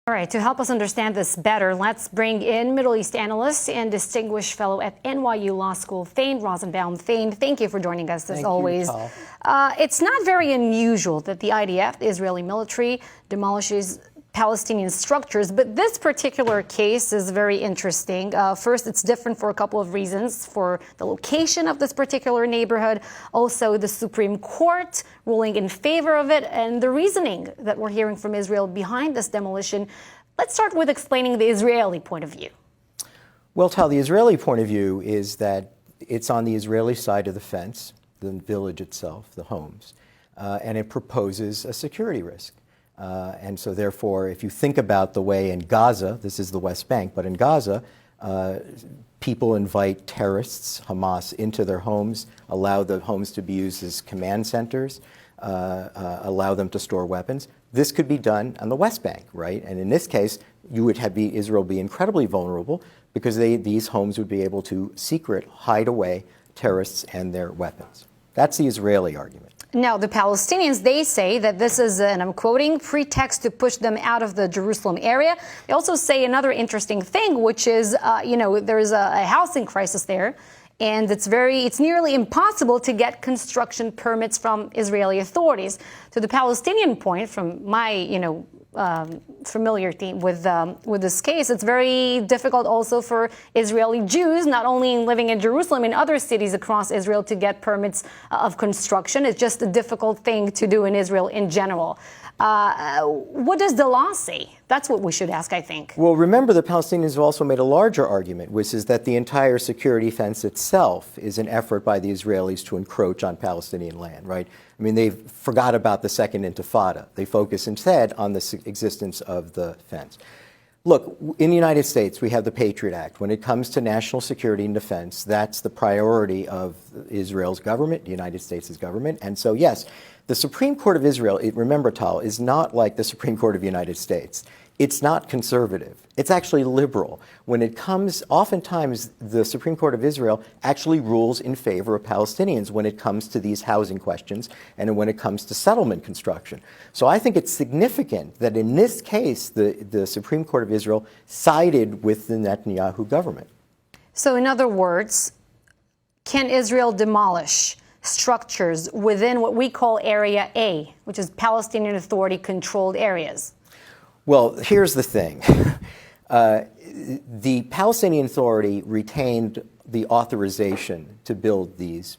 All right, to help us understand this better, let's bring in Middle East analyst and distinguished fellow at NYU Law School, Thane Rosenbaum. Thane, thank you for joining us as always. It's not very unusual that the IDF, the Israeli military, demolishes Palestinian structures, but this particular case is very interesting. First, it's different for a couple of reasons. For the location of this particular neighborhood, also the Supreme Court ruling in favor of it, and the reasoning that we're hearing from Israel behind this demolition. Let's start with explaining the Israeli point of view. Well, Tal, the Israeli point of view is that it's on the Israeli side of the fence, the village itself, the homes, and it proposes a security risk. And so therefore, if you think about the way in Gaza, this is the West Bank, but in Gaza, people invite terrorists, Hamas, into their homes, allow the homes to be used as command centers, allow them to store weapons. This could be done on the West Bank, right? And in this case, you would have Israel be incredibly vulnerable because these homes would be able to hide away terrorists and their weapons. That's the Israeli argument. Now, the Palestinians, they say that this is, and I'm quoting, pretext to push them out of the Jerusalem area. They also say another interesting thing, which is, there's a housing crisis there, and it's nearly impossible to get construction permits from Israeli authorities. To the Palestinian point, from my, familiarity with this case, it's very difficult also for Israeli Jews, not only living in Jerusalem, in other cities across Israel, to get permits of construction. It's just a difficult thing to do in Israel in general. What does the law say? That's what we should ask, I think. Well, remember, the Palestinians have also made a larger argument, which is that the entire security fence itself is an effort by the Israelis to encroach on Palestinian land, right? I mean, they forgot about the Second Intifada. They focus instead on the existence of the fence. Look, in the United States, we have the Patriot Act. When it comes to national security and defense, that's the priority of Israel's government, the United States' government. And so, yes, the Supreme Court of Israel, remember, Tal, is not like the Supreme Court of the United States. It's not conservative. It's actually liberal. When it comes, oftentimes, the Supreme Court of Israel actually rules in favor of Palestinians when it comes to these housing questions and when it comes to settlement construction. So I think it's significant that in this case, the Supreme Court of Israel sided with the Netanyahu government. So in other words, can Israel demolish structures within what we call Area A, which is Palestinian Authority-controlled areas? Well, here's the thing. The Palestinian Authority retained the authorization to build these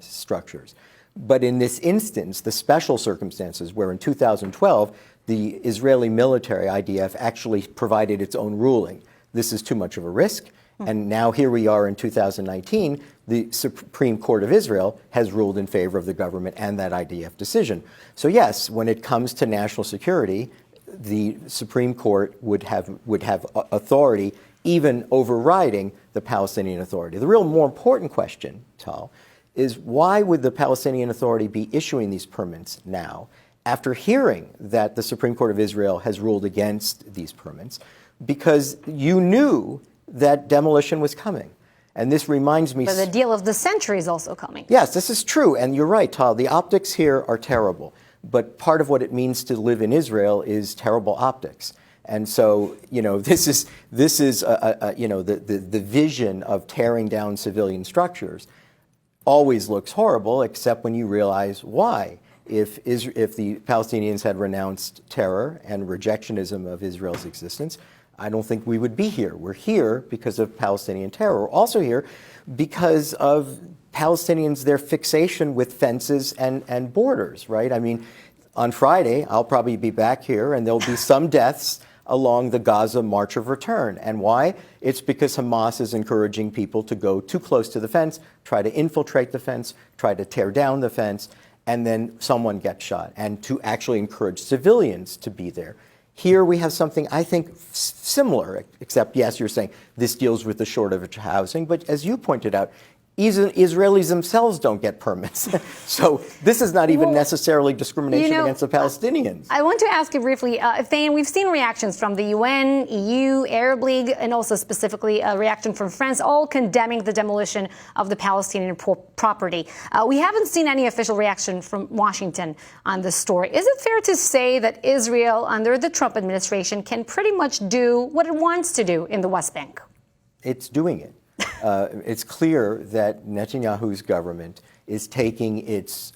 structures. But in this instance, the special circumstances where in 2012, the Israeli military, IDF, actually provided its own ruling. This is too much of a risk. And now here we are in 2019, the Supreme Court of Israel has ruled in favor of the government and that IDF decision. So yes, when it comes to national security, the Supreme Court would have authority even overriding the Palestinian Authority. The real more important question, Tal, is why would the Palestinian Authority be issuing these permits now after hearing that the Supreme Court of Israel has ruled against these permits? Because you knew that demolition was coming. And this reminds me... But the deal of the century is also coming. Yes, this is true. And you're right, Tal. The optics here are terrible. But part of what it means to live in Israel is terrible optics. And so, this is the vision of tearing down civilian structures always looks horrible, except when you realize why. If the Palestinians had renounced terror and rejectionism of Israel's existence, I don't think we would be here. We're here because of Palestinian terror. We're also here because of Palestinians, their fixation with fences and borders, right? I mean, on Friday, I'll probably be back here, and there'll be some deaths along the Gaza March of Return. And why? It's because Hamas is encouraging people to go too close to the fence, try to infiltrate the fence, try to tear down the fence, and then someone gets shot, and to actually encourage civilians to be there. Here we have something, I think, similar, except, yes, you're saying this deals with the shortage of housing, but as you pointed out, Israelis themselves don't get permits. So this is not even necessarily discrimination against the Palestinians. I want to ask you briefly, Thane, we've seen reactions from the UN, EU, Arab League, and also specifically a reaction from France, all condemning the demolition of the Palestinian property. We haven't seen any official reaction from Washington on this story. Is it fair to say that Israel, under the Trump administration, can pretty much do what it wants to do in the West Bank? It's doing it. It's clear that Netanyahu's government is taking its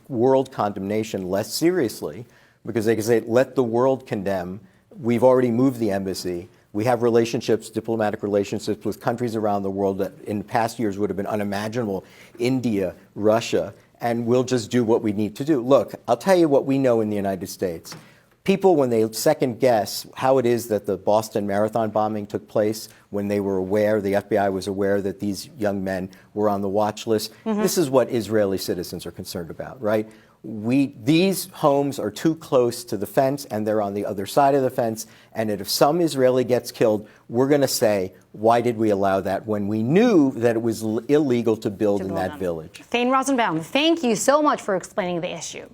world condemnation less seriously because they can say, let the world condemn. We've already moved the embassy. We have relationships, diplomatic relationships with countries around the world that in past years would have been unimaginable, India, Russia, and we'll just do what we need to do. Look, I'll tell you what we know in the United States. People, when they second guess how it is that the Boston Marathon bombing took place, when they were aware, the FBI was aware that these young men were on the watch list, this is what Israeli citizens are concerned about, right? These homes are too close to the fence and they're on the other side of the fence. And if some Israeli gets killed, we're going to say, why did we allow that when we knew that it was illegal to build in that village? Thane Rosenbaum, thank you so much for explaining the issue.